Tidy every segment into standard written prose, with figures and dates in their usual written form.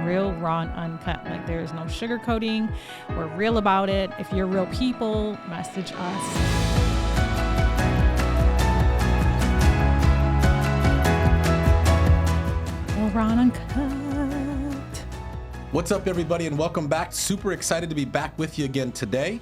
real, raw, and uncut. Like, there is no sugarcoating. We're real about it. If you're real people, message us. Raw and Uncut. What's up, everybody, and welcome back. Super excited to be back with you again today.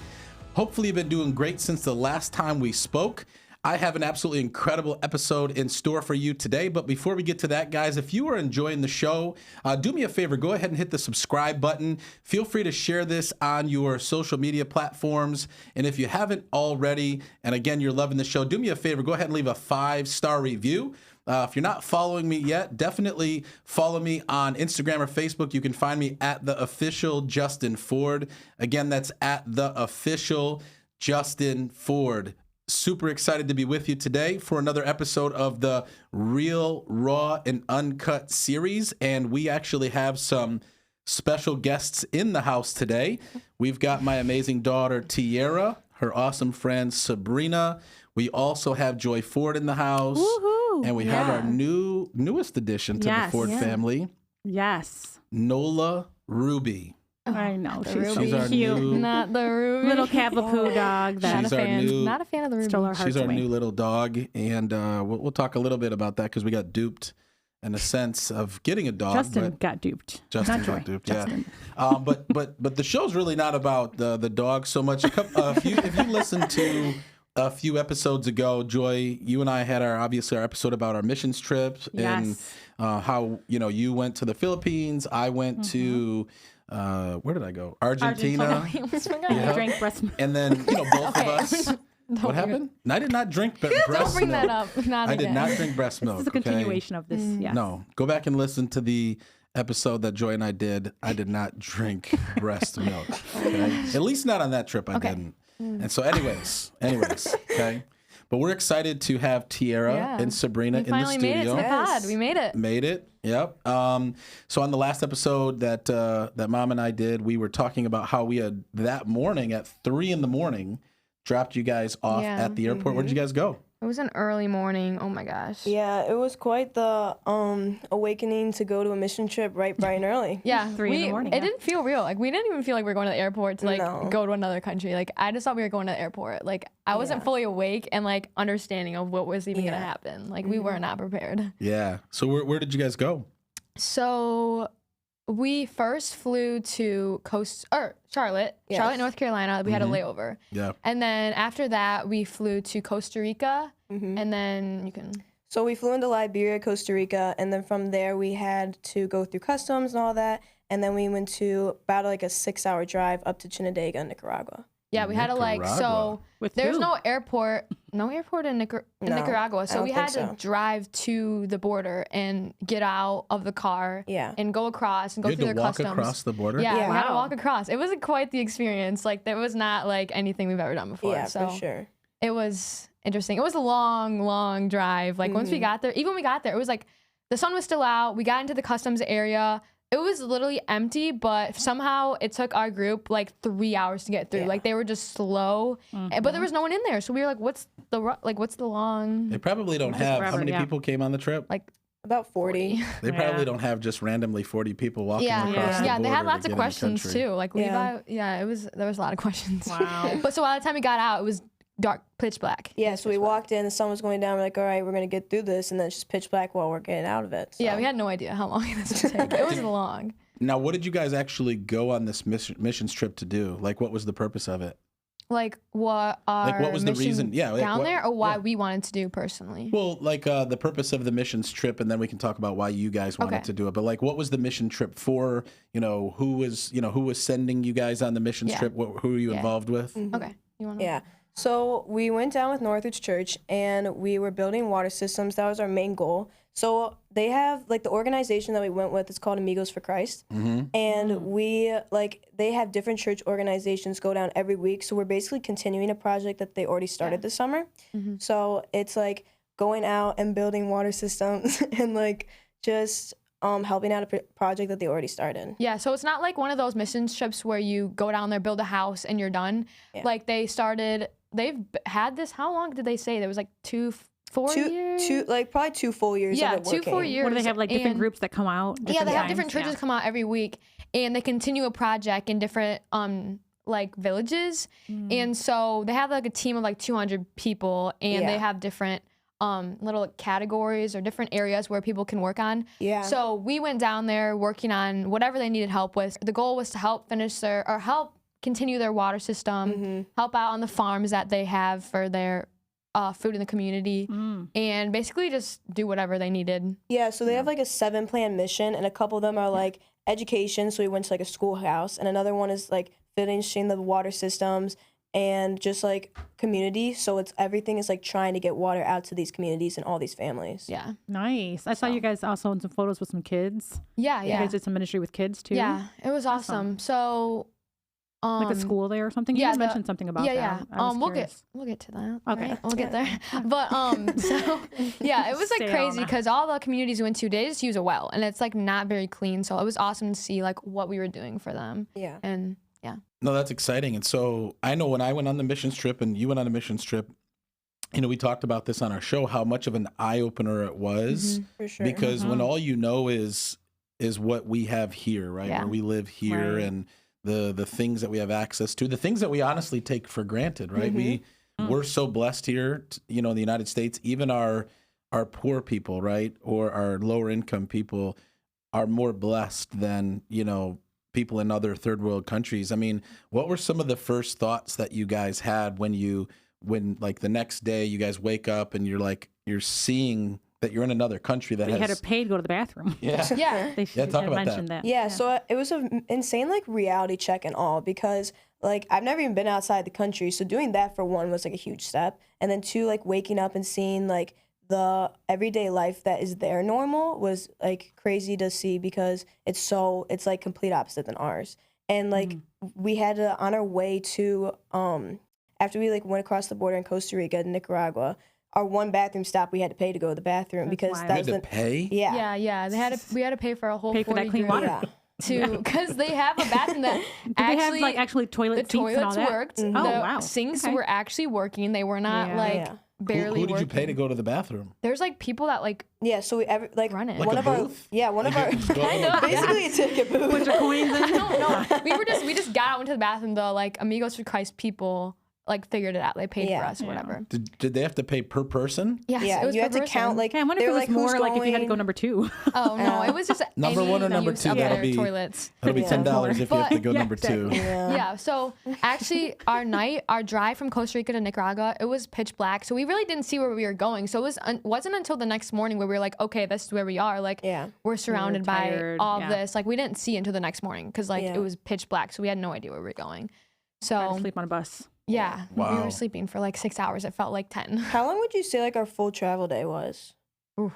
Hopefully you've been doing great since the last time we spoke. I have an absolutely incredible episode in store for you today. But before we get to that, guys, if you are enjoying the show, do me a favor. Go ahead and hit the subscribe button. Feel free to share this on your social media platforms. And if you haven't already, and again, you're loving the show, do me a favor. Go ahead and leave a 5-star review. If you're not following me yet, definitely follow me on Instagram or Facebook. You can find me at the official Justin Ford. Again, that's at the official Justin Ford. Super excited to be with you today for another episode of the Real, Raw, and Uncut series. And we actually have some special guests in the house today. We've got my amazing daughter, Tiara, her awesome friend, Sabrina. We also have Joy Ford in the house. Woohoo! And we have our newest addition to the Ford family. Yes. Nola Ruby. I know. She's our cute. new Not the Ruby. Little Cavapoo dog. Not a She's our fan. new- Not a fan of the Ruby. Stole our hearts She's our away. new little dog, and we'll talk a little bit about that because we got duped in a sense of getting a dog. Justin but got duped. Justin Not Joy. got duped, Justin. yeah. But the show's really not about the dog so much. If you listen to a few episodes ago, Joy, you and I had our episode about our missions trips and how you went to the Philippines. I went to where did I go? Argentina. You drank breast milk. And then both of us. What happened? I did not drink breast milk. Don't bring that up. I did not drink breast milk. This is a continuation of this. Yes. No, go back and listen to the episode that Joy and I did. I did not drink breast milk. Okay? At least not on that trip. I didn't. And so, anyways, okay. But we're excited to have Tiara and Sabrina in the studio. We finally made it to the pod. We made it. Made it. Yep. So on the last episode that Mom and I did, we were talking about how we had that morning at 3 a.m. dropped you guys off at the airport. Where did you guys go? It was an early morning. Oh my gosh. Yeah, it was quite the awakening to go to a mission trip bright and early. Yeah, 3 in the morning. It didn't feel real. Like, we didn't even feel like we were going to the airport to go to another country. Like, I just thought we were going to the airport. Like, I wasn't fully awake and understanding of what was even gonna happen. Like, we were not prepared. Yeah. So where did you guys go? So we first flew to Charlotte, North Carolina. We had a layover. Yeah. And then after that, we flew to Costa Rica. And then you can... So we flew into Liberia, Costa Rica, and then from there we had to go through customs and all that. And then we went to about a 6-hour drive up to Chinandega, Nicaragua. Yeah, we had to there's no airport in Nicaragua. So we had to drive to the border and get out of the car and go across and go through their customs. You had to walk across the border? Yeah, we had to walk across. It wasn't quite the experience. Like, there was not anything we've ever done before. Yeah, so for sure. It was interesting. It was a long, long drive. Like, once we got there, even when we got there, it was the sun was still out. We got into the customs area. It was literally empty, but somehow it took our group 3 hours to get through. Like, they were just slow, but there was no one in there. So we were like, what's the long? They probably don't have, how many people came on the trip? About 40. They probably don't have just randomly 40 people walking across the border. Yeah, they had lots to of get in the questions country. too. Like, there was a lot of questions. Wow. But so by the time we got out, it was dark, pitch black. Yeah, so we walked in, the sun was going down. We're like, all right, we're going to get through this. And then it's just pitch black while we're getting out of it. So. Yeah, we had no idea how long this would take. It was long. Now, what did you guys actually go on this missions trip to do? Like, what was the purpose of it? Like, what was the reason? Yeah, down there, or why we wanted to do personally? Well, the purpose of the missions trip, and then we can talk about why you guys wanted to do it. But what was the mission trip for? Who was sending you guys on the missions trip? Who were you involved with? Okay, you want to? Yeah. So we went down with Northridge Church and we were building water systems. That was our main goal. So they have the organization that we went with is called Amigos for Christ. And we they have different church organizations go down every week. So we're basically continuing a project that they already started this summer. So it's going out and building water systems and just helping out a project that they already started. Yeah, so it's not like one of those missions trips where you go down there, build a house, and you're done. Yeah. They've had this, how long did they say? There was Two, like probably 2 full years. Yeah, of it 2 full working. years. What do they have, like different groups that come out? Yeah, they have times? different churches come out every week, and they continue a project in different like villages. And so they have like a team of like 200 people, and they have different little categories or different areas where people can work on. Yeah. So we went down there working on whatever they needed help with. The goal was to help help continue their water system, help out on the farms that they have for their food in the community, and basically just do whatever they needed. Yeah, so they have like a 7-plan mission, and a couple of them are like education. So we went to like a schoolhouse, and another one is like finishing the water systems and just like community. So it's everything is like trying to get water out to these communities and all these families. Yeah. Nice. I saw you guys also in some photos with some kids. Yeah. You guys did some ministry with kids too. Yeah, it was awesome. So like a school there or something. You mentioned something about that. Yeah. We'll get to that. Okay, right? We'll get there. But so yeah, it was like crazy because all the communities we went to, they just use a well, and it's like not very clean. So it was awesome to see like what we were doing for them. Yeah. And yeah. No, that's exciting. And so I know when I went on the missions trip and you went on a missions trip, you know, we talked about this on our show, how much of an eye opener it was. For sure. Because when all you know is what we have here, right? Yeah. Where we live here and the things that we have access to, the things that we honestly take for granted, right? We're so blessed here, you know, in the United States. Even our poor people, right, or our lower income people are more blessed than, you know, people in other third world countries. I mean, what were some of the first thoughts that you guys had when like the next day you guys wake up and you're seeing that you're in another country that you had to pay to go to the bathroom. Yeah. Yeah. They talk about mentioned that. Yeah, so it was an insane like reality check and all, because like I've never even been outside the country, so doing that for one was like a huge step, and then two, like waking up and seeing like the everyday life that is their normal was like crazy to see, because it's like complete opposite than ours. And like we had to, on our way to after we like went across the border in Costa Rica to Nicaragua, our one bathroom stop, we had to pay to go to the bathroom. That's because wild. that You was had to pay? Yeah. We had to pay for a whole Pay for that 40 clean water. Yeah. Because they have a bathroom that Did they have like actually toilet the seats and all toilets that? worked. Oh, The wow. sinks Okay. were actually working. They were not barely Who did you working. pay to go to the bathroom? There's like people that like Yeah, so we Run it. Like one a of our booth? one of our basically a ticket booth. Bunch of coins in. no. We just got out into the bathroom. The like Amigos for Christ people like figured it out. They paid for us or whatever. Did they have to pay per person? Yes, Yeah, it was you per had to person. count like Hey, I wonder if they it were was like, more who's like if you had to go going? number 2. Oh no, it was just Number any one or number use two, of that'll their be toilets. That'll be $10 if you have to go Yeah, number 2. Yeah. So actually, our drive from Costa Rica to Nicaragua, it was pitch black. So we really didn't see where we were going. So it wasn't until the next morning where we were like, okay, this is where we are. Like, we're surrounded by tired, all of this. Like, we didn't see until the next morning because like it was pitch black. So we had no idea where we were going. So Sleep on a bus. yeah, we Wow. were sleeping for like 6 hours. It felt like 10. How long would you say like our full travel day was? Oof.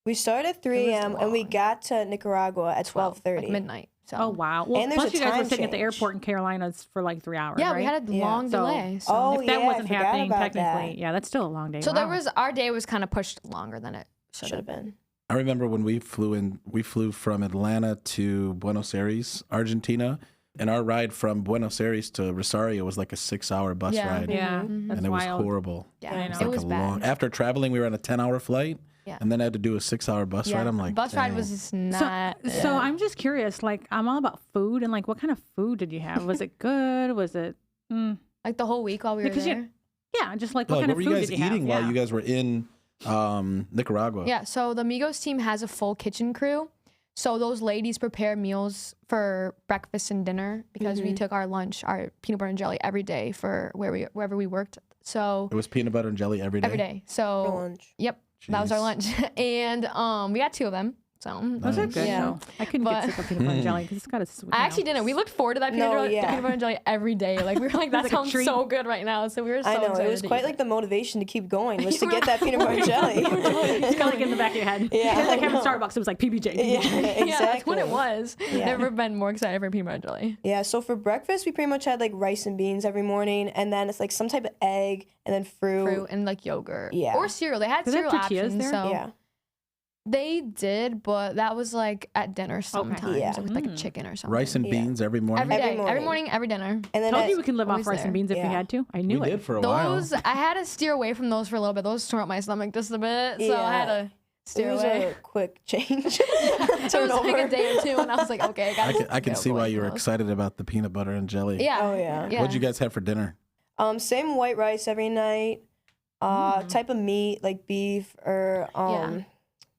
We started at 3 a.m. and we got to Nicaragua at 12:30. Like midnight. So Oh wow. Well, And there's plus a you guys were time sitting at the change. airport in Carolinas for like 3 hours. yeah, right? we had a Yeah. long So- delay. So. Oh, If that yeah, wasn't I forgot happening, about technically, that. yeah, that's still a long day. So Wow. there was our day was kind of pushed longer than it should Should have have been. I remember when we flew from Atlanta to Buenos Aires, Argentina, and our ride from Buenos Aires to Rosario was like a 6-hour bus ride. Yeah, Mm-hmm. that's And it was wild. horrible. Yeah, I know. It was it like was a bad. long. After traveling, we were on a 10-hour flight, Yeah. and then I had to do a 6-hour bus ride. I'm like, bus ride dang. was just So, not. so I'm just curious. Like, I'm all about food, and like, what kind of food did you have? Was it good? Was it? like the whole week while we were Because there. yeah, just like No, what kind what of were food you guys did you eating have? while you guys were in Nicaragua? Yeah, so the Migos team has a full kitchen crew. So those ladies prepare meals for breakfast and dinner because we took our lunch, our peanut butter and jelly every day for wherever we worked. So It was peanut butter and jelly every day. every day. So For lunch. yep, that was our Jeez. lunch, and we got 2 of them. So Those are Nice. good. Yeah. though. I couldn't But- get sick of peanut butter and jelly because it's got a sweet. I actually didn't. We looked forward to that No, peanut yeah. butter and jelly every day. Like we were like, that like a sounds treat. so good right now. So we were so I know, excited it was to quite eat like the motivation to keep going was to You get were- that peanut butter and jelly. It's kind of like in the back of your head. Yeah, It's like I having know. Starbucks. It was like PBJ. Yeah, exactly. Yeah, that's what it was. Yeah. Never been more excited for peanut butter and jelly. Yeah, so for breakfast, we pretty much had like rice and beans every morning, and then it's like some type of egg, and then fruit. Fruit and like yogurt. Yeah. Or cereal. They had Do they have cereal tortillas options. there? So Yeah. They did, but that was like at dinner sometimes. Yeah. It was like a chicken or something. Rice and beans every morning. Every day, Every every morning, every dinner. And then Told you we could live off always rice and there. beans if we Yeah. had to. I knew We it. did for a while. Those, I had to steer away from those for a little bit. Those tore up my stomach just a bit, so I had Yeah. to steer it was away. a quick change. It was like a day or two, and I was like, okay, I can see why you were excited about the peanut butter and jelly. Yeah. Oh, yeah. What'd you guys have for dinner? Same white rice every night. Type of meat like beef or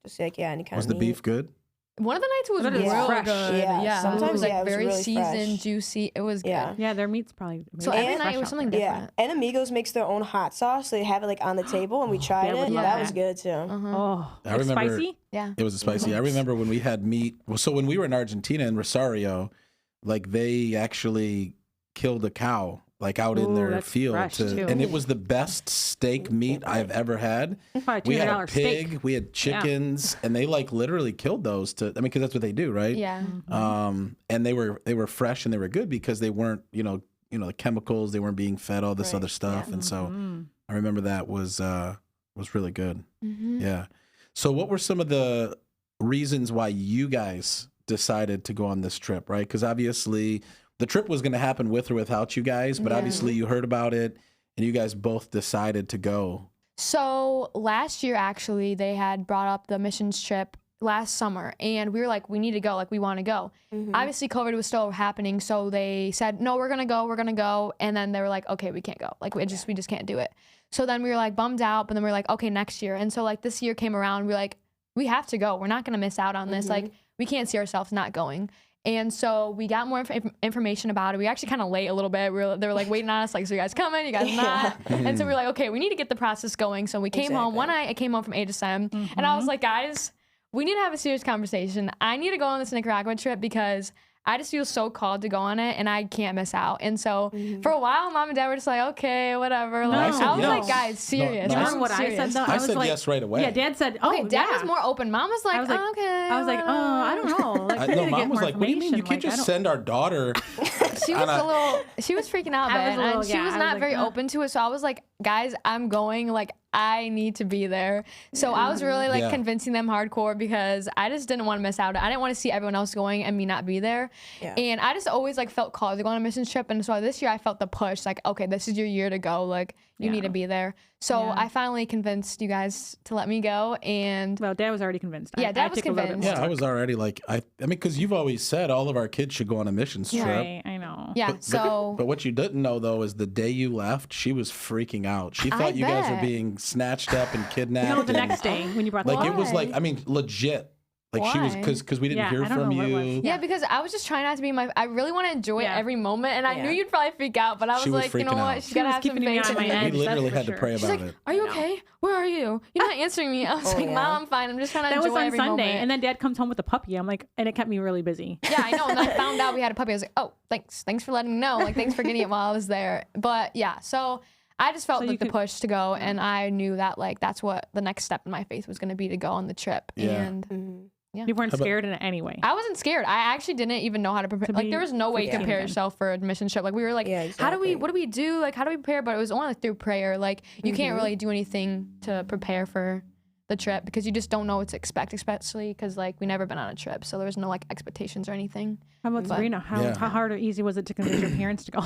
just like any kind Was of the meat. beef good? One of the nights was But it was real fresh. good. Yeah, it sometimes, was like yeah, it was very really seasoned, fresh. juicy. It was good. Yeah. Yeah, their meat's probably So maybe every fresh night it was out something there. different. Yeah, and Amigos makes their own hot sauce. They have it like on the table, and we tried I would it. love That was that. good too. Oh, I like remember- spicy. Yeah. It was spicy. I remember when we had meat. Well, so when we were in Argentina in Rosario, like they actually killed a cow like out in Ooh, their that's field, fresh, too. and it was the best steak meat I've ever had. Probably We had a $200 pig, steak. we had chickens, and they like literally killed those to. I mean, because that's what they do, right? Yeah. And they were fresh and they were good because they weren't, the chemicals. They weren't being fed all this Right, other stuff, and so I remember that was really good. Mm-hmm. Yeah. So, what were some of the reasons why you guys decided to go on this trip, right? Because obviously the trip was going to happen with or without you guys, but Yeah. obviously you heard about it and you guys both decided to go. So last year, actually, they had brought up the missions trip last summer, and we were like, we need to go, like, we want to go. Obviously, COVID was still happening, so they said, no, we're gonna go, and then they were like, okay, we can't go, like, we just can't do it. So then we were like bummed out, but then we were like, okay, next year. And so like this year came around, we were like, we have to go. We're not gonna miss out on this. Like, we can't see ourselves not going. And so we got more information about it. We actually kind of late a little bit. They were like waiting on us, like, so you guys coming? You guys not? And so we were like, okay, we need to get the process going. So we came home. One night I came home from HSM, and I was like, guys, we need to have a serious conversation. I need to go on this Nicaragua trip because I just feel so called to go on it, and I can't miss out. And so for a while, Mom and Dad were just like, okay, whatever. Like, I said I was like, yes. guys, serious. No, I I'm said- What I serious. said though, I was said like, yes right away. Yeah, Dad said, oh, Okay, Dad was yeah. more open. Mom was like, I was like, oh, okay. I was like, oh, I don't know. Like, I need No, to Mom get was more like, what do you mean? You information. can't Like, I just don't- send our daughter. She was freaking out, I was man, a little- and she yeah, was I not was like, very "Ugh." open to it. So I was like, guys, I'm going. Like, I need to be there. So I was really like Yeah. convincing them hardcore because I just didn't want to miss out. I didn't want to see everyone else going and me not be there. Yeah. And I just always like felt called to go on a missions trip. And so this year I felt the push, like, okay, this is your year to go. Like, you need to be there. So Yeah. I finally convinced you guys to let me go. And Well, Dad was already convinced. Yeah, Dad I was took a little bit convinced. Yeah, I was already like, I mean, because you've always said all of our kids should go on a missions more. trip. Right, I know. yeah, But what you didn't know though is the day you left, she was freaking out. She I thought you guys were bet. being snatched up and kidnapped. No, the and, next day when you brought like the it was Why? like, I mean, legit. Like she was Why? because we didn't Yeah, hear I don't from know what it you. was. Yeah, because I was just trying not to be I really want to enjoy Yeah. every moment, and I knew Yeah. you'd probably freak out, but I was She was like, you know freaking what, out. she's She gotta was have some keeping me faith on in my me. edge. We literally that's for had to sure. pray She's about like, it. are you Yeah. okay? Where are you? You're not answering me. I was Oh, like, yeah. Mom, I'm fine. I'm just trying to That was enjoy on every Sunday, moment. and then Dad comes home with a puppy. I'm like, and it kept me really busy. Yeah, I know. And then I found out we had a puppy. I was like, oh, thanks for letting me know. Like, thanks for getting it while I was there. But yeah, so I just felt So you like the could- push to go, and I knew that like that's what the next step in my faith was going to be, to go on the trip. Yeah. And You weren't How about- scared in any way. I wasn't scared. I actually didn't even know how to prepare. To Like, be there was no way to prepared. prepare Yeah. yourself for a mission trip. Like, we were like, Yeah, what do we do? Like, how do we prepare? But it was only like through prayer. Like, you can't really do anything to prepare for the trip because you just don't know what to expect, especially because like we never been on a trip, so there was no like expectations or anything. How about Sabrina? Yeah. How hard or easy was it to convince your parents to go?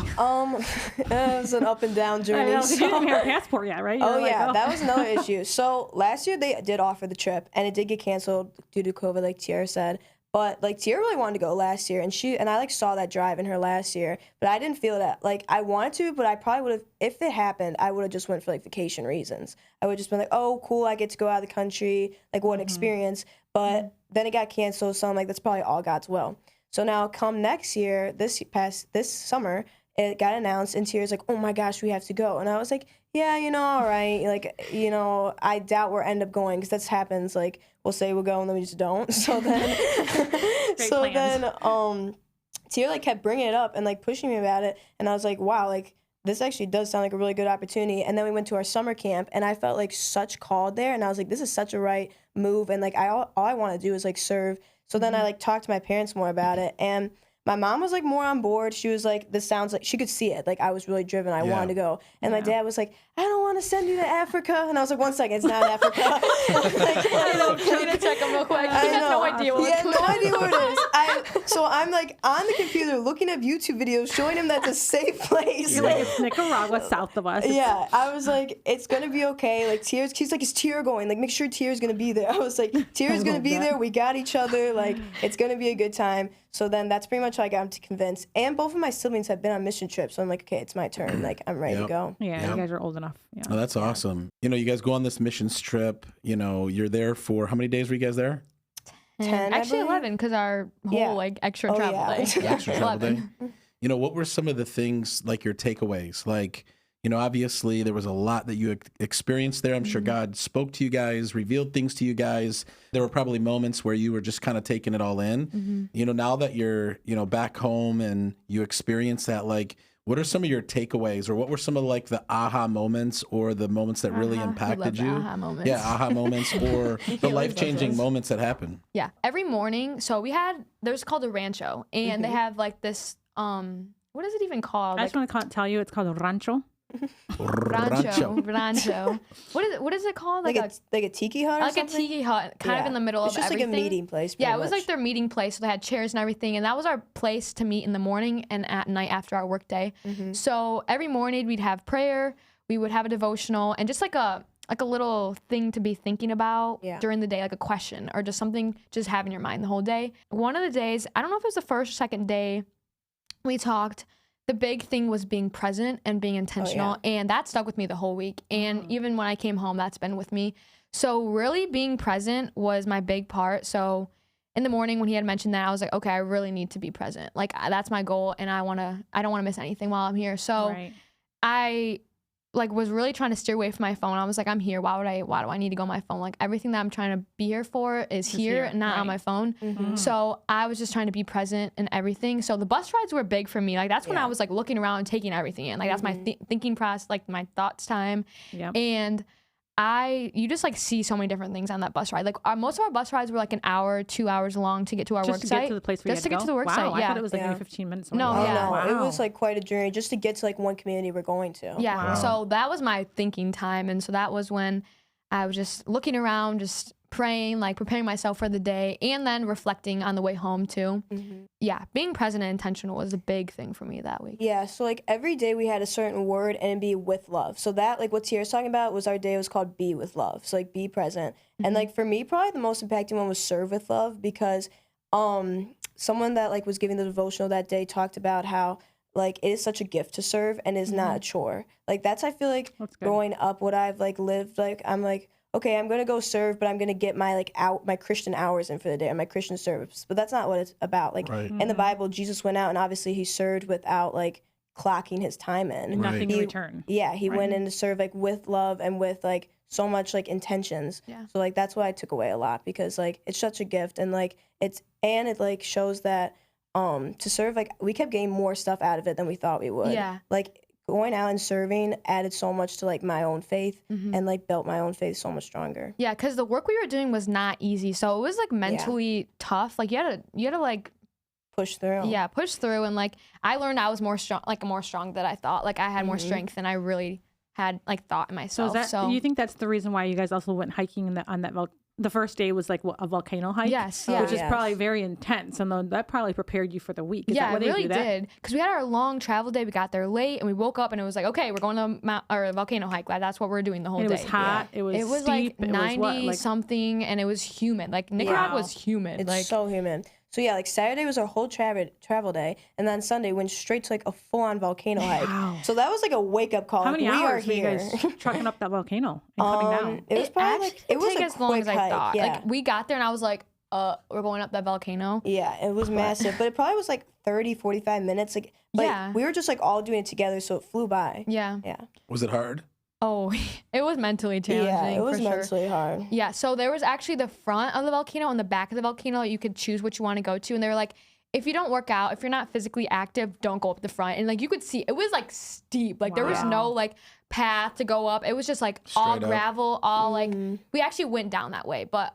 It was an up and down I journey. know, 'cause you so- didn't have a passport yet, right? You Oh were like, yeah, that was another issue. So last year they did offer the trip, and it did get canceled due to COVID, like Tiara said. But like Tiara really wanted to go last year, and I like saw that drive in her last year, but I didn't feel that like I wanted to, but I probably would have, if it happened, I would have just went for like vacation reasons. I would just been like, oh cool, I get to go out of the country, like what an experience. But then it got canceled, so I'm like, that's probably all God's will. So now come next year, this summer, it got announced, and Tiara's like, oh my gosh, we have to go. And I was like, yeah, all right. Like, I doubt we'll end up going because that happens. Like, we'll say we'll go and then we just don't. So then, Tiara like kept bringing it up and like pushing me about it. And I was like, wow, like this actually does sound like a really good opportunity. And then we went to our summer camp, and I felt like such called there. And I was like, this is such a right move. And like, all I want to do is like serve. So then I like talked to my parents more about it. And my mom was like more on board. She was like, this sounds like, she could see it. Like I was really driven. I wanted to go. And my dad was like, I don't want to send you to Africa. And I was like, 1 second, it's not Africa. I know, I'm gonna check him real quick. He has no idea what he had no idea what it is. So I'm like on the computer looking up YouTube videos showing him that's a safe place. You're like, it's Nicaragua south of us. Yeah, I was like, it's gonna be okay. Like Tiara's, he's like, is Tiara going? Like, make sure Tiara's gonna be there. I was like, Tiara's gonna be there. We got each other. Like, it's gonna be a good time. So then that's pretty much how I got him to convince. And both of my siblings have been on mission trips. So I'm like, okay, it's my turn. Like, I'm ready to go. Yeah, you guys are old enough. Yeah. Oh, that's awesome. You know, you guys go on this missions trip. You know, you're there for how many days were you guys there? 10, actually 11 because our whole like extra travel day. Extra travel day. You know, what were some of the things like your takeaways? Like, you know, obviously there was a lot that you experienced there. I'm sure God spoke to you guys, revealed things to you guys. There were probably moments where you were just kind of taking it all in. You know, now that you're, you know, back home and you experience that, like, what are some of your takeaways, or what were some of like the aha moments or the moments that really impacted you? Aha moments. Yeah, aha moments or the life-changing moments that happened. Yeah, every morning. So there's called a rancho, and they have like this, what is it even called? I just want to tell you, it's called a rancho. Rancho. What is it called? Like a tiki hut or like something? a tiki hut, kind of in the middle it's of everything. It's just like a meeting place. Yeah, it was like their meeting place. So they had chairs and everything, and that was our place to meet in the morning and at night after our work day. So every morning we'd have prayer, we would have a devotional, and just like a little thing to be thinking about during the day, like a question or just something just have in your mind the whole day. One of the days, I don't know if it was the first or second day, we talked. The big thing was being present and being intentional, and that stuck with me the whole week. And even when I came home, that's been with me. So really being present was my big part. So in the morning when he had mentioned that, I was like, okay, I really need to be present. Like that's my goal, and I don't want to miss anything while I'm here. So I like was really trying to steer away from my phone. I was like, I'm here. Why do I need to go on my phone? Like everything that I'm trying to be here for is here, not on my phone. So I was just trying to be present in everything. So the bus rides were big for me. Like that's when I was like looking around and taking everything in. Like that's my thinking process, like my thoughts time. And you just like see so many different things on that bus ride. Like most of our bus rides were like an hour, 2 hours long to get to our work site. Just to get to the place where just to get to the work site. I thought it was like maybe 15 minutes. No, it was like quite a journey just to get to like one community we're going to. Yeah, so that was my thinking time, and so that was when I was just looking around, just praying, like preparing myself for the day, and then reflecting on the way home too. Yeah, being present and intentional was a big thing for me that week. Yeah, so like every day we had a certain word and be with love. So that like what Tiara's talking about was our day was called be with love. So like be present. And like for me, probably the most impacting one was serve with love, because someone that like was giving the devotional that day talked about how like it is such a gift to serve and is not a chore. Like that's, I feel like growing up, what I've like lived, like I'm like, okay, I'm gonna go serve, but I'm gonna get my like my Christian hours in for the day, or my Christian service. But that's not what it's about. Like in the Bible, Jesus went out and obviously he served without like clocking his time in. Nothing in return. Yeah, he went in to serve like with love and with like so much like intentions. Yeah. So like that's what I took away a lot, because like it's such a gift, and like it like shows that to serve, like we kept getting more stuff out of it than we thought we would. Yeah. Like going out and serving added so much to like my own faith and like built my own faith so much stronger. Yeah, because the work we were doing was not easy, so it was like mentally tough. Like you had to like push through. Yeah, push through, and like I learned I was more strong than I thought. Like I had more strength than I really had like thought in myself. So you think that's the reason why you guys also went hiking on that the first day was like a volcano hike? Yes, which is probably very intense, and then that probably prepared you for the week. Is that what it really they do that? did, because we had our long travel day. We got there late, and we woke up, and it was like, okay, we're going to a volcano hike. Like, that's what we're doing the whole day. It was hot. It was steep. Like 90 something, and it was humid. Like Nicaragua was humid. It's like so humid. So yeah, like Saturday was our whole travel day, and then Sunday went straight to like a full-on volcano hike. So that was like a wake-up call. How many hours were you guys trucking up that volcano and coming down? It was probably like it was as long as I thought. Yeah. Like we got there, and I was like, we're going up that volcano. Yeah, it was massive, but it probably was like 30, 45 minutes. Like we were just like all doing it together, so it flew by. Yeah. Was it hard? Oh, it was mentally challenging. Yeah, it was for sure. mentally hard. Yeah, so there was actually the front of the volcano and the back of the volcano. You could choose which you want to go to, and they were like, if you don't work out, if you're not physically active, don't go up the front. And like you could see, it was like steep. Like there was no like path to go up. It was just like all gravel, all like we actually went down that way. But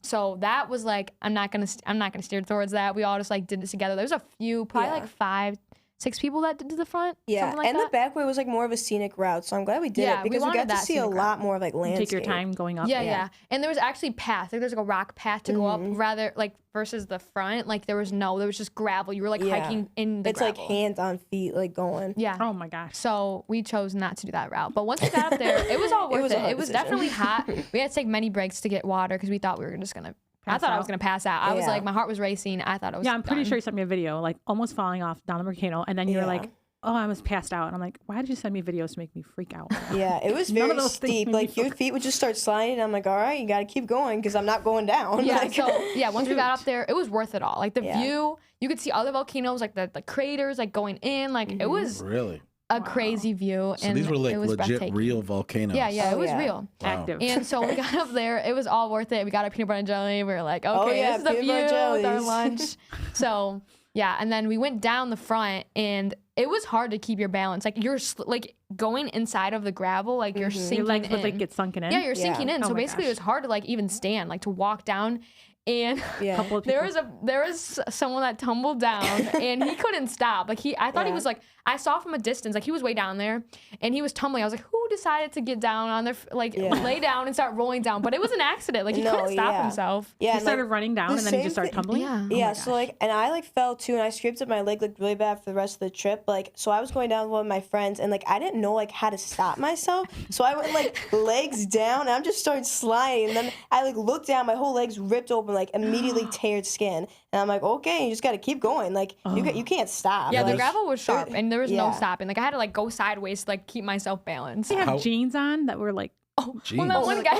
so that was like I'm not gonna steer towards that. We all just like did it together. There was a few, probably like 5, 6 people that did to the front. Yeah, like and that. the back way was like more of a scenic route, so I'm glad we did it because we got to see a lot more of like landscape. Take your time going up. Yeah. And there was actually paths. Like there's like a rock path to go up, rather like versus the front. Like there was just gravel. You were like hiking in the gravel. It's like hands on feet, like going. Yeah. Oh my gosh. So we chose not to do that route. But once we got up there, it was all worth it. It was definitely hot. We had to take many breaks to get water because we thought we were just gonna. I thought I was gonna pass out. I was like, my heart was racing. I thought it was. Yeah, I'm pretty sure you sent me a video, like almost falling off down the volcano, and then you were like, "Oh, I was passed out." And I'm like, "Why did you send me videos to make me freak out?" Yeah, it was very steep. Like your feet would just start sliding. And I'm like, "All right, you got to keep going because I'm not going down." Yeah. Like, So once we got up there, it was worth it all. Like the view, you could see other volcanoes, like the craters, like going in. Like it was really a crazy view. So and these were like it was legit real volcanoes. Yeah, it was real. Wow. Active. And so when we got up there, it was all worth it. We got our peanut butter and jelly. We were like, okay, this is the view with our lunch. So yeah, and then we went down the front, and it was hard to keep your balance. Like you're like going inside of the gravel, like you're sinking Your legs in. would like get sunken in. Yeah, you're sinking in. Oh So my basically, gosh. it was hard to like even stand, like to walk down. And Couple of people. there was someone that tumbled down and he couldn't stop. Like I thought he was like, I saw from a distance, like he was way down there and he was tumbling. I was like, who decided to get down on their lay down and start rolling down? But it was an accident. Like he couldn't stop himself. Yeah, he started running down and then he just started tumbling. Yeah. So like, and I like fell too, and I scraped up my leg like really bad for the rest of the trip. Like, so I was going down with one of my friends, and like I didn't know like how to stop myself, so I went like legs down, and I just started sliding. And then I like looked down, my whole legs ripped open, like immediately teared skin, and I'm like, okay, you just got to keep going. Like you can't stop. Yeah, like, the gravel was sharp, and there was no stopping. Like I had to like go sideways to like keep myself balanced. We have jeans on that were like, Well, that one guy.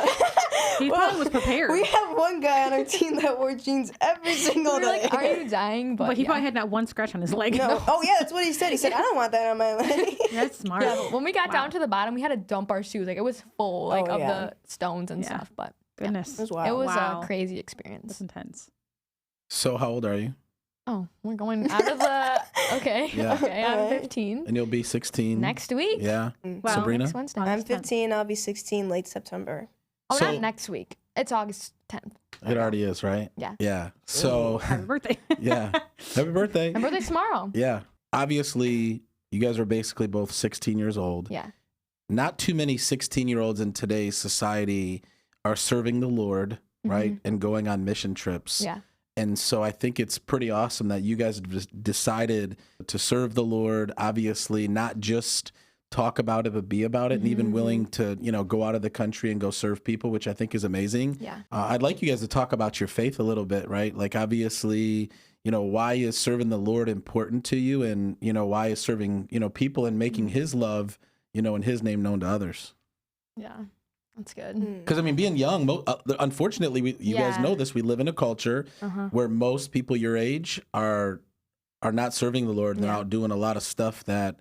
he probably was prepared. We have one guy on our team that wore jeans every single We were day. like, are you dying? but he probably had not one scratch on his leg. No. Oh yeah, that's what he said. He said, I don't want that on my leg. That's smart. Yeah, but when we got down to the bottom, we had to dump our shoes. Like it was full, like of the stones and stuff. But Goodness. It was wild. it was Wow. a crazy experience. That's intense. So how old are you? Oh, we're going out of the. Okay. Yeah. Okay, I'm 15. And you'll be 16 Next week. Yeah. Wow. Sabrina? Next Wednesday. I'm 15. I'll be 16 late September. Oh, So- not next week. It's August 10th. It already is, right? Yeah. Yeah. So Happy birthday. yeah. Happy birthday. My birthday's tomorrow. Yeah. Obviously, you guys are basically both 16 years old. Yeah. Not too many 16-year-olds in today's society are serving the Lord, right? And going on mission trips. Yeah. And so I think it's pretty awesome that you guys have just decided to serve the Lord, obviously, not just talk about it, but be about it, and even willing to, go out of the country and go serve people, which I think is amazing. Yeah. I'd like you guys to talk about your faith a little bit, right? Like, obviously, why is serving the Lord important to you? And, why is serving, people and making his love, and his name known to others? Yeah. That's good. Because, I mean, being young, unfortunately, you guys know this, we live in a culture where most people your age are not serving the Lord, and they're out doing a lot of stuff that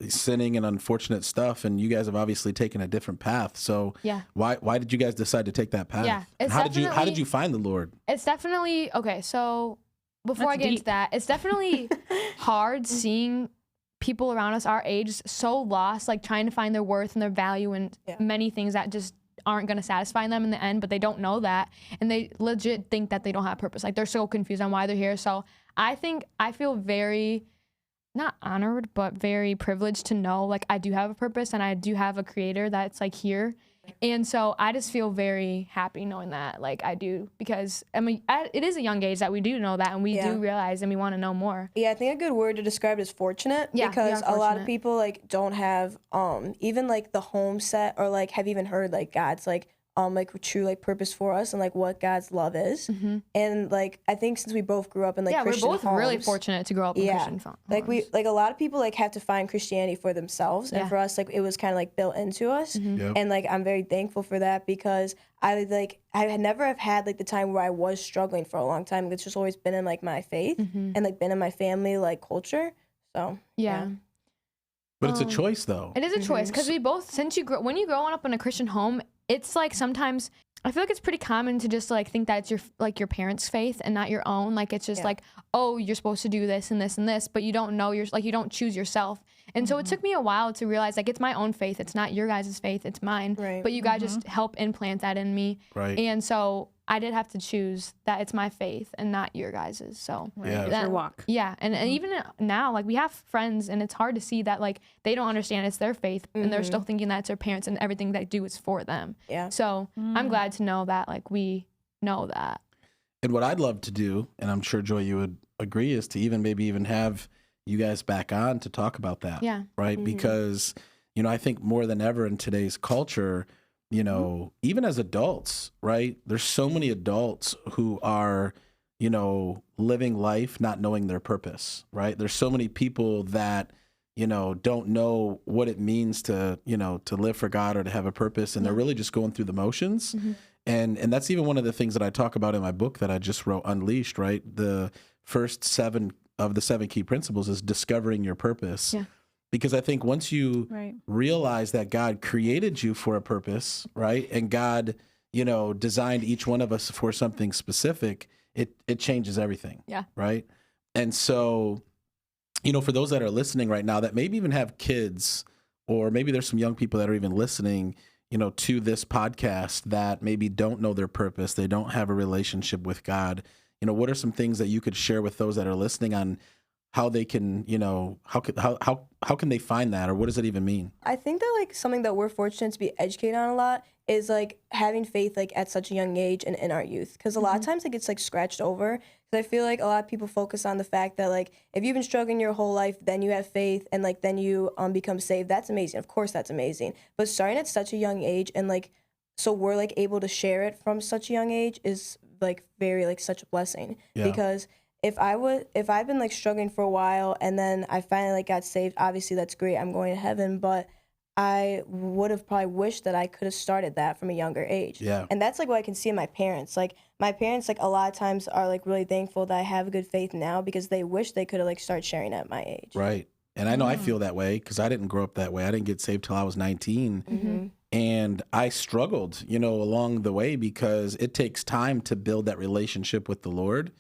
sinning and unfortunate stuff, and you guys have obviously taken a different path. So why did you guys decide to take that path? Yeah, And how did you find the Lord? It's definitely okay. So before I get into that, it's definitely hard seeing people around us our age so lost, like trying to find their worth and their value in many things that just aren't going to satisfy them in the end, but they don't know that, and they legit think that they don't have purpose. Like they're so confused on why they're here. So I feel very not honored, but very privileged to know like I do have a purpose and I do have a creator that's like here. And so I just feel very happy knowing that, like I do, because I mean, it is a young age that we do know that, and we do realize, and we want to know more. Yeah, I think a good word to describe it is fortunate, because a lot of people like don't have even like the home set, or like have even heard like God's like true like purpose for us, and like what God's love is. And like I think since we both grew up in like Christian we're both homes, really fortunate to grow up in Christian homes. Like a lot of people like have to find Christianity for themselves, and for us like it was kind of like built into us. And like I'm very thankful for that, because I had never have had like the time where I was struggling for a long time. It's just always been in like my faith and like been in my family like culture. So But it's a choice, though. It is a choice, because we both, when you growing up in a Christian home, it's like sometimes I feel like it's pretty common to just like think that it's your parents' faith and not your own. Like it's just like, oh, you're supposed to do this and this and this, but you don't know you don't choose yourself. And so it took me a while to realize like it's my own faith. It's not your guys' faith. It's mine. Right. But you guys just help implant that in me. Right. And so I did have to choose that it's my faith and not your guys's. So Yeah. It's your walk. yeah, and even now, like we have friends, and it's hard to see that like they don't understand it's their faith, and they're still thinking that it's their parents, and everything they do is for them. Yeah. So I'm glad to know that like we know that. And what I'd love to do, and I'm sure Joy, you would agree, is to maybe even have you guys back on to talk about that. Yeah. Right. Because, I think more than ever in today's culture, even as adults, right? There's so many adults who are, living life not knowing their purpose, right? There's so many people that, don't know what it means to, to live for God or to have a purpose. And they're really just going through the motions. And that's even one of the things that I talk about in my book that I just wrote, Unleashed, right? The first 7 of the 7 key principles is discovering your purpose. Yeah. Because I think once you realize that God created you for a purpose, right? And God, designed each one of us for something specific, it changes everything. Yeah. Right. And so, for those that are listening right now that maybe even have kids, or maybe there's some young people that are even listening, to this podcast that maybe don't know their purpose, they don't have a relationship with God. What are some things that you could share with those that are listening on how they can, how can they find that, or what does it even mean? I think that like something that we're fortunate to be educated on a lot is like having faith like at such a young age and in our youth, because a lot of times it gets like scratched over. Because I feel like a lot of people focus on the fact that like if you've been struggling your whole life, then you have faith and like then you become saved. That's amazing. Of course, that's amazing. But starting at such a young age and like so we're like able to share it from such a young age is like very like such a blessing. Because if I've been like struggling for a while and then I finally like got saved, obviously that's great. I'm going to heaven, but I would have probably wished that I could have started that from a younger age. Yeah. And that's like what I can see in my parents. Like my parents like a lot of times are like really thankful that I have a good faith now because they wish they could have like started sharing at my age. Right. And I know I feel that way because I didn't grow up that way. I didn't get saved till I was 19. And I struggled, along the way because it takes time to build that relationship with the Lord.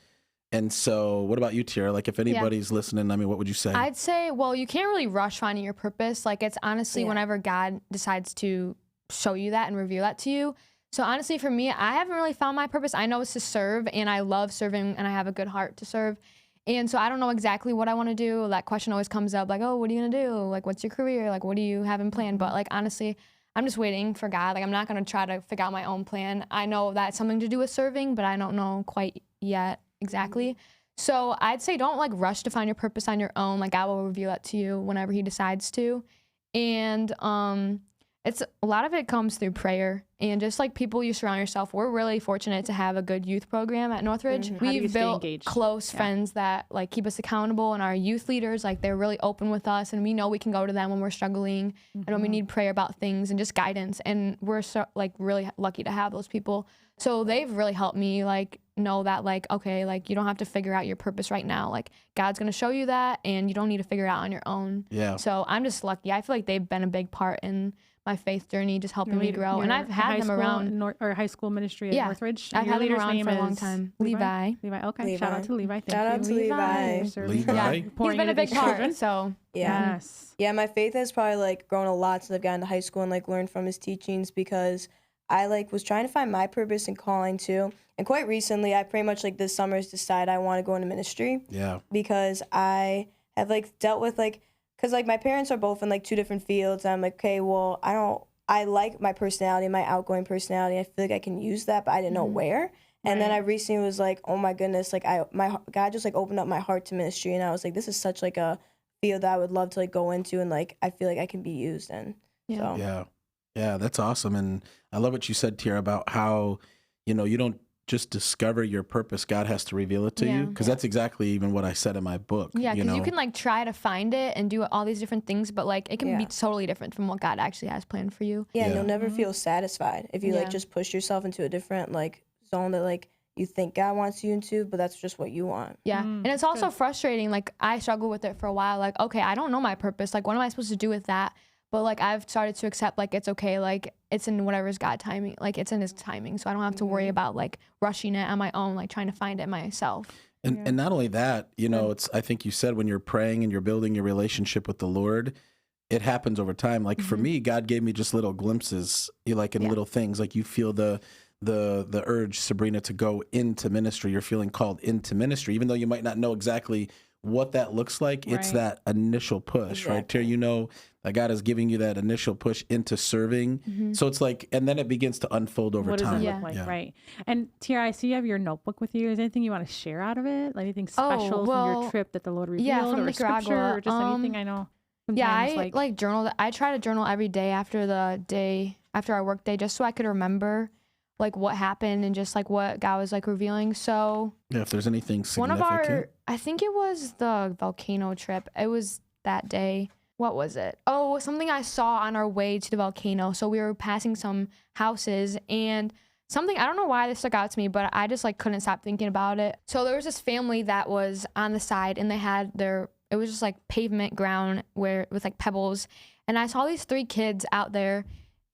And so what about you, Tiara? Like if anybody's listening, I mean, what would you say? I'd say, well, you can't really rush finding your purpose. Like it's honestly whenever God decides to show you that and reveal that to you. So honestly, for me, I haven't really found my purpose. I know it's to serve, and I love serving, and I have a good heart to serve. And so I don't know exactly what I want to do. That question always comes up, like, oh, what are you going to do? Like, what's your career? Like, what do you have in plan? But like, honestly, I'm just waiting for God. Like, I'm not going to try to figure out my own plan. I know that's something to do with serving, but I don't know quite yet exactly. So I'd say don't like rush to find your purpose on your own. Like God will reveal that to you whenever he decides to. And it's a lot of it comes through prayer and just like people you surround yourself. We're really fortunate to have a good youth program at Northridge. We've built close friends that like keep us accountable, and our youth leaders, like they're really open with us, and we know we can go to them when we're struggling and when we need prayer about things and just guidance. And we're so like really lucky to have those people. So they've really helped me like know that like, okay, like you don't have to figure out your purpose right now. Like God's going to show you that, and you don't need to figure it out on your own. Yeah. So I'm just lucky. I feel like they've been a big part in my faith journey, just helping me grow. And I've had them around. Or high school ministry at Northridge. I've had them around for a long time. Levi. Okay. Levi. Shout out to Levi. Thank Shout you. out to Levi. Levi. Yeah, he's been a big part. So Yes. Yeah, my faith has probably like grown a lot since I've gotten to high school and like learned from his teachings, because I like was trying to find my purpose and calling too. And quite recently, I pretty much like this summer's decided I want to go into ministry. Yeah. Because I have like dealt with like, because like my parents are both in like 2 different fields. And I'm like, okay, well, I like my personality, my outgoing personality. I feel like I can use that, but I didn't know where. And then I recently was like, oh my goodness, like God just like opened up my heart to ministry, and I was like, this is such like a field that I would love to like go into, and like I feel like I can be used in. So. Yeah, that's awesome. And I love what you said, Tiara, about how, you don't just discover your purpose. God has to reveal it to you, because that's exactly even what I said in my book. Yeah, because you can like try to find it and do all these different things, but like it can be totally different from what God actually has planned for you. Yeah, and you'll never feel satisfied if you like just push yourself into a different like zone that like you think God wants you into, but that's just what you want. Yeah, and it's also frustrating. Like I struggled with it for a while. Like, okay, I don't know my purpose. Like, what am I supposed to do with that? But like I've started to accept like it's okay, like it's in whatever's God timing, like it's in his timing. So I don't have to worry about like rushing it on my own, like trying to find it myself. And not only that, you know, it's, I think you said when you're praying and you're building your relationship with the Lord, it happens over time. Like for me, God gave me just little glimpses, like in little things, like you feel the urge, Sabrina, to go into ministry. You're feeling called into ministry, even though you might not know exactly what that looks like. It's that initial push, right? Tiara, you know that God is giving you that initial push into serving. So it's like, and then it begins to unfold over time. What does it look like, right? And Tiara, I see you have your notebook with you. Is there anything you want to share out of it? Like anything special from your trip that the Lord revealed, from or Nicaragua, scripture, or just anything? I know. I like journal. I try to journal every day after our work day, just so I could remember like what happened and just like what God was like revealing. So yeah, if there's anything significant. I think it was the volcano trip. It was that day. What was it? Oh, something I saw on our way to the volcano. So we were passing some houses and something, I don't know why this stuck out to me, but I just like couldn't stop thinking about it. So there was this family that was on the side and they had it was just like pavement ground with like pebbles. And I saw these 3 kids out there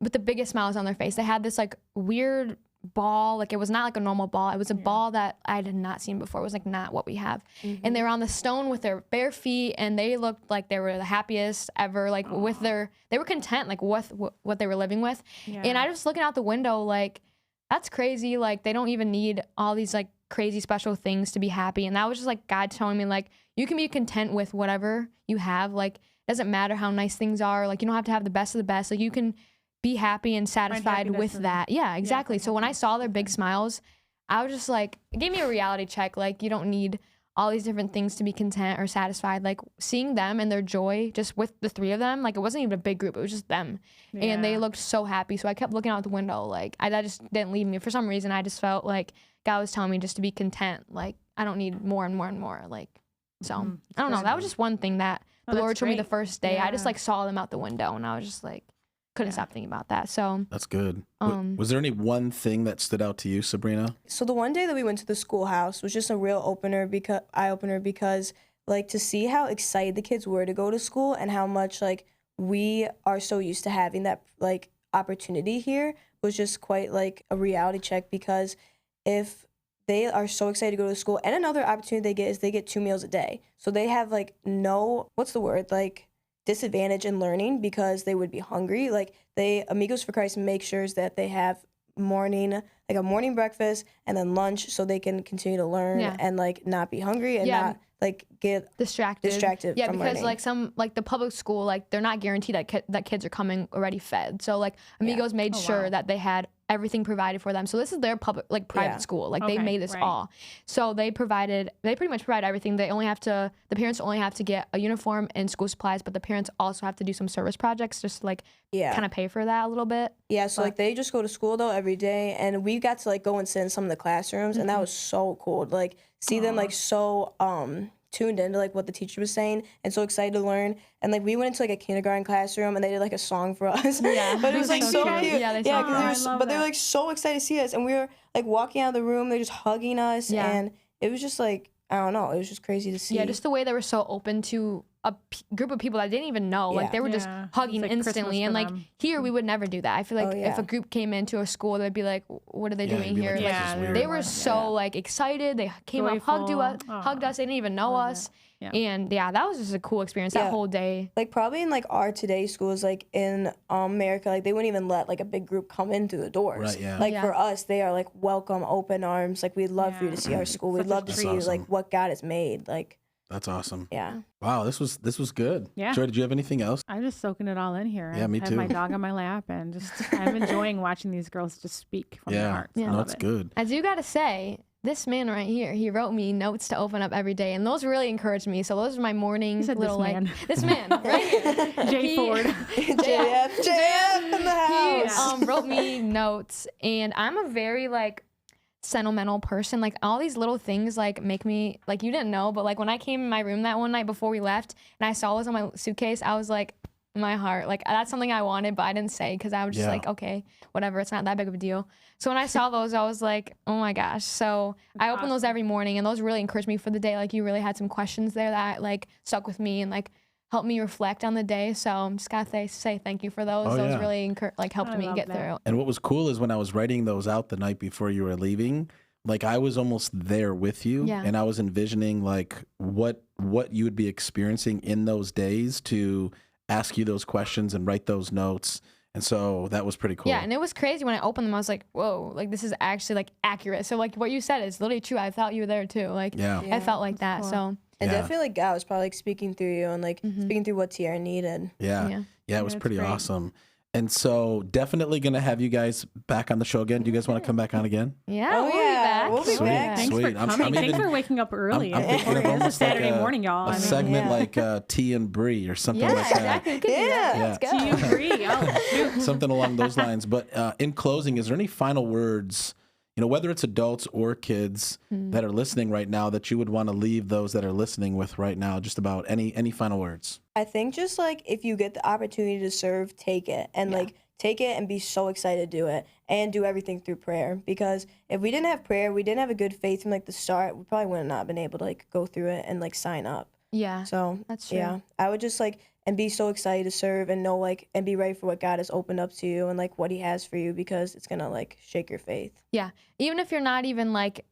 with the biggest smiles on their face. They had this like weird ball, like it was not like a normal ball. It was a ball that I had not seen before. It was like not what we have. And they were on the stone with their bare feet and they looked like they were the happiest ever, like they were content like with what they were living with. And I just looking out the window like, that's crazy. Like they don't even need all these like crazy special things to be happy. And that was just like God telling me like, you can be content with whatever you have. Like it doesn't matter how nice things are. Like you don't have to have the best of the best. Like you can be happy and satisfied with that. Yeah, exactly. So when I saw their big smiles, I was just like, it gave me a reality check. Like you don't need all these different things to be content or satisfied. Like seeing them and their joy just with the 3 of them, like it wasn't even a big group, it was just them. And they looked so happy. So I kept looking out the window. Like that just didn't leave me. For some reason, I just felt like God was telling me just to be content. Like I don't need more and more and more. Like, so I don't know. That was just one thing that the Lord told me the first day. I just like saw them out the window and I was just like, couldn't stop thinking about that. So that's good. Was there any one thing that stood out to you, Sabrina? So the one day that we went to the schoolhouse was just a real eye opener because like to see how excited the kids were to go to school and how much like we are so used to having that like opportunity here was just quite like a reality check, because if they are so excited to go to school, and another opportunity they get is they get 2 meals a day. So they have like no, disadvantage in learning because they would be hungry. Like Amigos for Christ makes sure that they have a morning breakfast and then lunch so they can continue to learn and like not be hungry and not like get distracted yeah, from because learning. like the public school, like they're not guaranteed that kids are coming already fed. So like Amigos made sure that they had everything provided for them. So this is their private school. Like they made this all. So they pretty much provide everything. The parents only have to get a uniform and school supplies, but the parents also have to do some service projects just to like kind of pay for that a little bit. Yeah, so like they just go to school though every day, and we got to like go and sit in some of the classrooms, and that was so cool to like see them like so tuned into like what the teacher was saying and so excited to learn. And like we went into like a kindergarten classroom and they did like a song for us. Yeah, but it was like so cute. Yeah, they were like so excited to see us, and we were like walking out of the room, they're just hugging us, and it was just like, I don't know, it was just crazy to see. Yeah, just the way they were so open to a group of people that I didn't even know. Like they were just hugging like instantly, and like here we would never do that. I feel like if a group came into a school, they'd be like, "What are they doing here?" Like, they were so like excited. They came up, hugged us. They didn't even know us. Yeah. And that was just a cool experience that whole day. Like probably in like our today schools, like in America, like they wouldn't even let like a big group come in through the doors. Right, yeah. Like for us, they are like welcome, open arms. Like we'd love for you to see our school. We'd love to see like what God has made. Like that's awesome. Yeah. Wow, this was good. Yeah. Joy, did you have anything else? I'm just soaking it all in here. Yeah, me too. I have my dog on my lap and just I'm enjoying watching these girls just speak from their hearts. Yeah, that's good. I do gotta say, this man right here, he wrote me notes to open up every day, and those really encouraged me. So those are my morning little this man right here. Jay Ford. JF in the house. He wrote me notes, and I'm a very like sentimental person. Like all these little things like make me, like, you didn't know, but like when I came in my room that one night before we left and I saw those on my suitcase, I was like, my heart, like that's something I wanted, but I didn't say because I was just like, okay, whatever, it's not that big of a deal. So when I saw those, I was like, oh my gosh. So I opened those every morning, and those really encouraged me for the day. Like you really had some questions there that like stuck with me and like helped me reflect on the day. So I'm just gotta say thank you for those. Oh, Those yeah. really helped I me love get that. through. And what was cool is when I was writing those out the night before you were leaving, like I was almost there with you, Yeah. and I was envisioning like what you would be experiencing in those days to ask you those questions and write those notes. And so that was pretty cool. Yeah, and it was crazy when I opened them. I was like, whoa, like this is actually like accurate. So like what you said is literally true. I thought you were there too. Like Yeah. I felt like that. cool. So And Yeah. definitely God was probably like speaking through you and like speaking through what Tiara needed. Yeah. Yeah. Yeah, it was That's pretty great. awesome. And so definitely going to have you guys back on the show again. Do you guys want to come back on again? yeah, Oh, we'll yeah, be back. we'll be Sweet. back. Thanks Sweet. for I'm coming. Thanks even- for waking up early. I'm thinking of It's almost a Saturday like morning, y'all. a I mean, segment yeah. like Tea and Brie or something Yeah, like that. exactly. We could do that. Yeah. Let's go. do you agree? Oh, shoot. Something along those lines. But in closing, is there any final words, whether it's adults or kids that are listening right now, that you would want to leave those that are listening with right now, just about any final words? I think just like if you get the opportunity to serve, take it and like take it and be so excited to do it and do everything through prayer. Because if we didn't have prayer, we didn't have a good faith from like the start, we probably would have not been able to like go through it and like sign up. Yeah. So That's true. yeah, I would just like and be so excited to serve and know like and be ready for what God has opened up to you and like what He has for you because it's gonna like shake your faith. Yeah. Even if you're not even like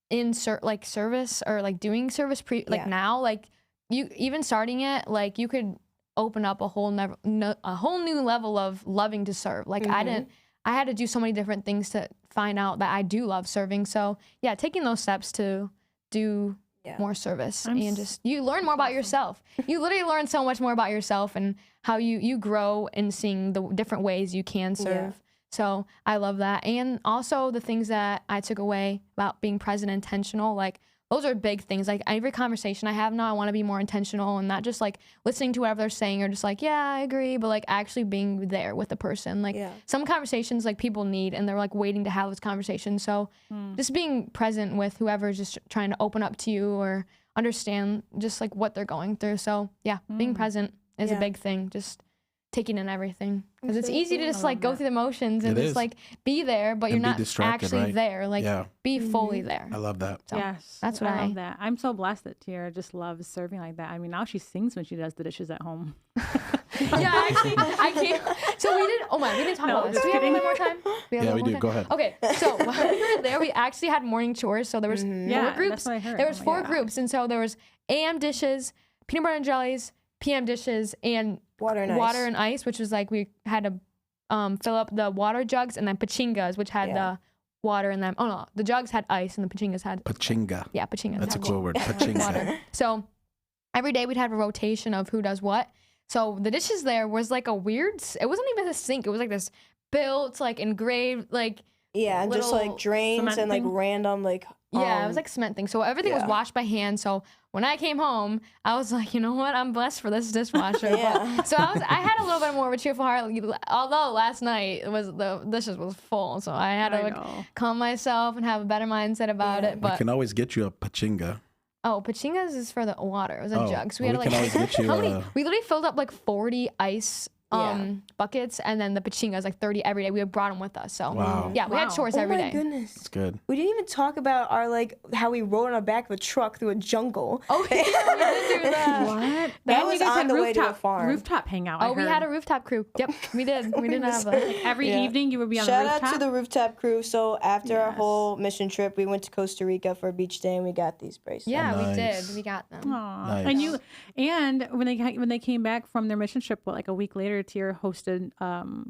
in service or like doing service Yeah. now, like you even starting it, like you could open up a whole new level of loving to serve. Like I had to do so many different things to find out that I do love serving. So yeah, taking those steps to do more service and just you learn more about yourself. You literally learn so much more about yourself and how you grow in seeing the different ways you can serve. Yeah. So I love that. And also the things that I took away about being present, intentional, like those are big things. Like every conversation I have now, I want to be more intentional and not just like listening to whatever they're saying or just like, yeah, I agree, but like actually being there with the person. Like some conversations like people need and they're like waiting to have those conversations. So just being present with whoever's just trying to open up to you or understand just like what they're going through. So yeah, being present is a big thing. Just taking in everything because it's easy to just like go through the motions and It just is. like be there, but you're And be not distracted, actually right? there. Like Yeah. be fully there. I love that. So Yes, that's what I I- love that. I'm so blessed that Tiara just loves serving like that. I mean, now she sings when she does the dishes at home. Yeah, actually, I can't. So we didn't. Oh my, we didn't talk No, about this. just Do we have kidding. one more time? We have Yeah, one we more do. time? Go ahead. Okay, so while we were there, we actually had morning chores. So there was Yeah, four groups. that's what I heard. There was Oh my four God. groups, and so there was AM dishes, peanut butter and jellies, PM dishes, and Water and ice. which was like we had to fill up the water jugs, and then pachingas, which had the water in them. Oh no, the jugs had ice, and the pachingas had Pachinga. pachingas. That's a had cool word. Pachinga. water. So every day we'd have a rotation of who does what. So the dishes there was like a weird, it wasn't even a sink. It was like this built, like engraved, like, Yeah, and just little like drains cement and like thing? random like yeah, it was like cement thing. So everything was yeah. washed by hand. So when I came home, I was like, you know what? I'm blessed for this dishwasher. Yeah. So I had a little bit more of a cheerful heart. Although last night the dishes was full. So I had to I like know. calm myself and have a better mindset about it. We But can always get you a pachinga. oh, pachingas is for the water. It was a Oh, jug. So well, we we had can to like always get you how many? a- We literally filled up like 40 ice buckets, and then the pachingas like 30 every day. We had brought them with us. So Wow. yeah, we had Wow. chores Oh every my day. goodness. It's good. We didn't even talk about our like how we rode on the back of a truck through a jungle. Oh yeah, we did do that. What? That And was you guys on had the way to a rooftop, farm. Rooftop hangout. Oh, we had a rooftop crew. Yep, we did. We didn't have a. Every Yeah. evening you would be on Shout the rooftop. out to the rooftop crew. So after our Yes. whole mission trip, we went to Costa Rica for a beach day and we got these bracelets. Yeah, we Nice. did. We got them. Aw. Nice. And when they came back from their mission trip, like a week later, Tiara hosted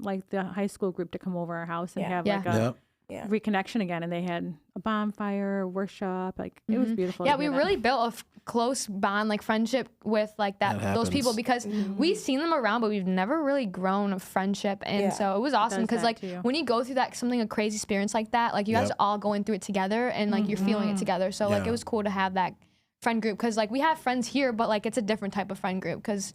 like the high school group to come over our house and Yeah. have Yeah. like a Yep. reconnection again, and they had a bonfire workshop. Like it was beautiful. Yeah, to we hear that. really built a close bond, like friendship with like That those people happens. because we've seen them around, but we've never really grown a friendship. And Yeah. so it was awesome does because that like too. when you go through that a crazy experience like that, like you guys Yep. are all going through it together and like you're feeling it together. So like Yeah. it was cool to have that friend group because like we have friends here, but like it's a different type of friend group because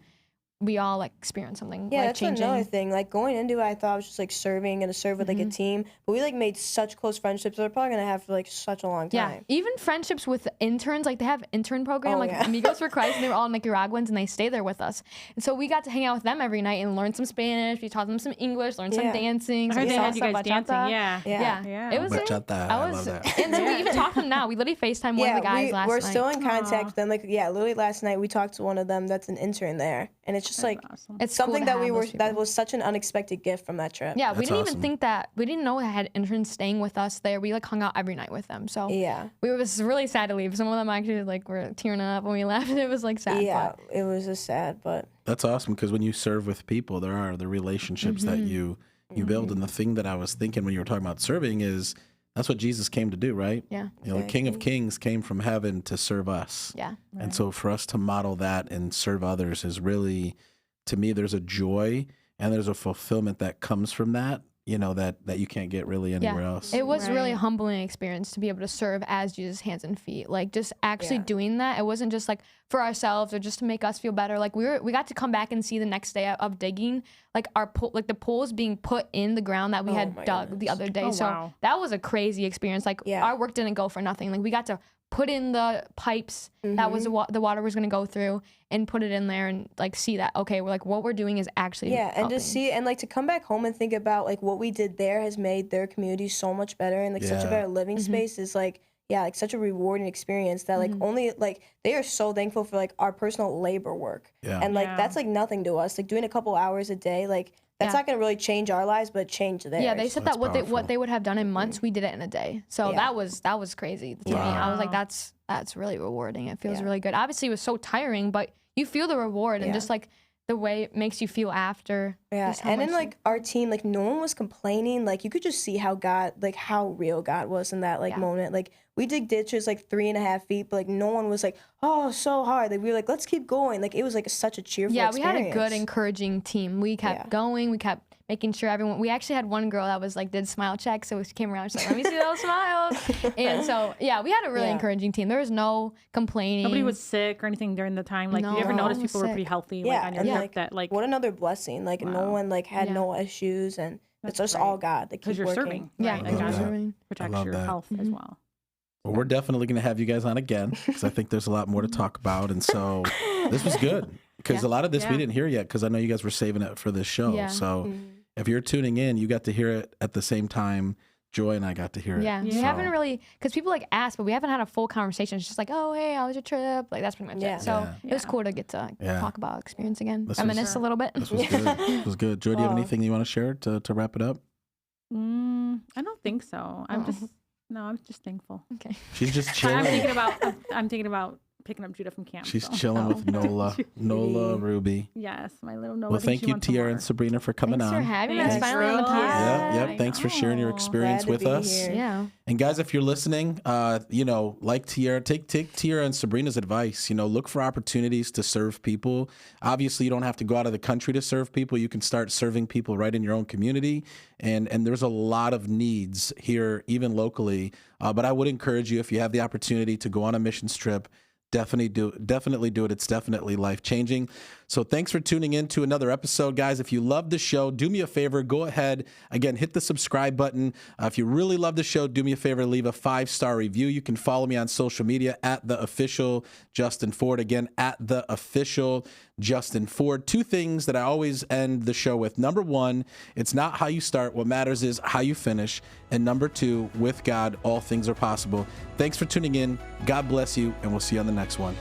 we all like experience something Yeah, life that's changing. another thing. Like going into it, I thought I was just like serving and to serve with like a team, but we like made such close friendships that we're probably gonna have for like such a long Yeah, time. even friendships with interns, like they have intern program, Oh, like yeah. Amigos for Christ, and they were all Nicaraguans, and they stay there with us. And so we got to hang out with them every night and learn some Spanish. We taught them some English, learned some Yeah. dancing. I some heard they had salsa, you guys dancing. bachata. Yeah. Yeah. Yeah, it was. Bachata, I love that. And so we even talked to them now. We literally FaceTime one of the guys last we're night. still in contact with them. Like, yeah, literally last night we talked to one of them that's an intern there, and it's just like Awesome. It's cool something to that we have were those people. that was such an unexpected gift from that trip. Yeah, we That's didn't awesome. even think that. We didn't know I had interns staying with us there. We like hung out every night with them. So Yeah. we was really sad to leave. Some of them actually like were tearing up when we left. It was like sad. Yeah, But it was just sad, but That's awesome because when you serve with people, there are the relationships that you build. And the thing that I was thinking when you were talking about serving is that's what Jesus came to do, right? yeah, You know, the King of Kings came from heaven to serve us. yeah. And so for us to model that and serve others is really, to me, there's a joy and there's a fulfillment that comes from that, you know, that you can't get really anywhere else. It was really a Right. humbling experience to be able to serve as Jesus' hands and feet. Like just actually Yeah. doing that. It wasn't just like for ourselves or just to make us feel better. Like we got to come back and see the next day of digging, like like the poles being put in the ground that we Oh had my dug the goodness. other day. Oh, so wow. that was a crazy experience. Like Yeah. our work didn't go for nothing. Like we got to put in the pipes that was the water was going to go through and put it in there and like see that, okay, we're like what we're doing is actually yeah, and helping. to see and like to come back home and think about like what we did there has made their community so much better and like such a Yeah. better living Mm-hmm. space is like like such a rewarding experience that like only like they are so thankful for like our personal labor work. Yeah. And like Yeah. that's like nothing to us. Like doing a couple hours a day, like that's Yeah. not gonna really change our lives, but change theirs. Yeah, they said That's that what powerful. they would have done in months, we did it in a day. So Yeah. that was crazy to me. I was like, that's really rewarding. It feels Yeah. really good. Obviously, it was so tiring, but you feel the reward and Yeah. just like the way it makes you feel after. Yeah, just how and then much- like our team, like no one was complaining. Like you could just see how God, like how real God was in that like Yeah. moment. Like we dig ditches like 3.5 feet, but like no one was like, oh, so hard. Like we were like, let's keep going. Like it was like such a cheerful. Yeah, we had a good, experience. encouraging team. We kept Yeah. going. We kept making sure everyone. We actually had one girl that was like did smile checks, so she came around. She's like, "Let me see those smiles." And so yeah, we had a really Yeah. encouraging team. There was no complaining. Nobody was sick or anything during the time. Like, No, you ever no notice one was people were sick. pretty healthy, Yeah, like on your and, trip like, that like What another blessing. Like no Wow. one like had Yeah. no issues, and it's That's just all great. God. Like because keep you're working. serving. Yeah, right? I And love God that. serving. protects love your that. health as well. Well, we're definitely going to have you guys on again because I think there's a lot more to talk about. And so this was good because a lot of this we Yeah. didn't hear yet because I know you guys were saving it for this show. Yeah. So Mm-hmm. if you're tuning in, you got to hear it at the same time Joy and I got to hear it. Yeah, we So- haven't really, because people like ask, but we haven't had a full conversation. It's just like, oh, hey, how was your trip? Like, that's pretty much Yeah. it. So Yeah. it was Yeah. cool to get to Yeah. talk about experience again. This was- Reminisce a little bit. This was good. This was good. Joy, do you have Wow. anything you want to share to wrap it up? I don't think so. I'm just thankful. Okay. She's just I'm chilling. thinking about picking up Judah from camp. She's so. chilling with Nola Ruby. Yes, my little Nola. Well, thinks thank she you, wants some Tiara more. and Sabrina, for coming Thanks for on. having Thanks us for finally on the having us. pod. Yep. Thanks for sharing your know. experience Glad to with be us. here. Yeah. And guys, if you're listening, like Tiara, take Tiara and Sabrina's advice. Look for opportunities to serve people. Obviously, you don't have to go out of the country to serve people. You can start serving people right in your own community. And there's a lot of needs here, even locally. But I would encourage you, if you have the opportunity to go on a missions trip, definitely do it. It's definitely life-changing. So thanks for tuning in to another episode, guys. If you love the show, do me a favor, go ahead, again, hit the subscribe button. If you really love the show, do me a favor, leave a 5-star review. You can follow me on social media at the official Justin Ford. Again, at the official Justin Ford. 2 things that I always end the show with. Number 1, it's not how you start. What matters is how you finish. And number 2, with God, all things are possible. Thanks for tuning in. God bless you, and we'll see you on the next one.